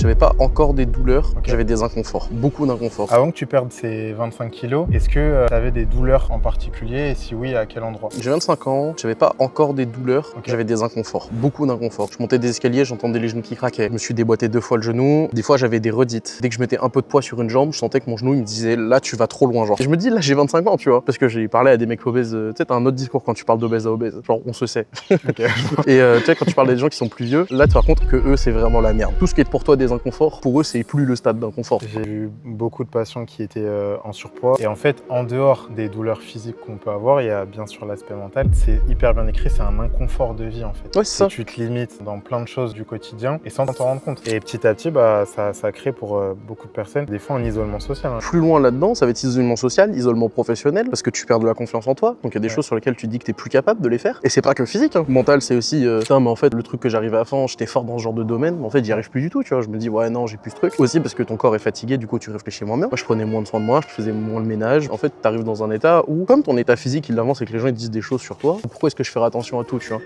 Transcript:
j'avais pas encore des douleurs, Ok. j'avais des inconforts, beaucoup d'inconforts. Avant que tu perdes ces 25 kilos, est-ce que tu avais des douleurs en particulier et si oui, à quel endroit? J'ai 25 ans, j'avais pas encore des douleurs, Ok. j'avais des inconforts, beaucoup d'inconforts. Je montais des escaliers, j'entendais les genoux qui craquaient. Je me suis déboîté 2 fois le genou. Des fois, j'avais des redites. Dès que je mettais un peu de poids sur une jambe, je sentais que mon genou il me disait là, tu vas trop loin, genre. Et je me dis là, j'ai 25 ans, tu vois, parce que j'ai parlé à des mecs obèses. Tu sais, t'as un autre discours quand tu parles d'obèse à obèse. Genre, on se sait. Ok. Et tu sais, quand tu parles des gens qui sont plus vieux, là, tu te rends compte que eux, c'est vraiment la merde. Tout ce qui est pour toi des inconforts, pour eux, c'est plus le stade d'inconfort. J'ai eu beaucoup de patients qui étaient en surpoids. Et en fait, en dehors des douleurs physiques qu'on peut avoir, il y a bien sûr l'aspect mental. C'est hyper bien écrit, c'est un inconfort de vie en fait. Ouais, c'est ça. Tu te limites dans plein de choses du quotidien et sans t'en rendre compte. Et petit à petit, bah, ça crée pour beaucoup de personnes des fois un isolement social. Hein. Plus loin là-dedans, ça va être isolement social, isolement professionnel, parce que tu perds de la confiance en toi. Donc il y a des Ouais. choses sur lesquelles tu dis que t'es plus capable de les faire. Et c'est pas que physique. Hein. Mental, c'est aussi, putain, mais en fait, le truc que j'arrivais à faire, j'étais fort dans ce genre de domaine, mais en fait, j'y arrive plus du tout, tu vois. Je me dis, ouais, non, j'ai plus ce truc. Aussi parce que ton corps est fatigué, du coup, tu réfléchis moins bien. Moi, je prenais moins de soin de moi, je faisais moins le ménage. En fait, t'arrives dans un état où, comme ton état physique, il avance et que les gens ils disent des choses sur toi, pourquoi est-ce que je ferais attention à tout, tu vois.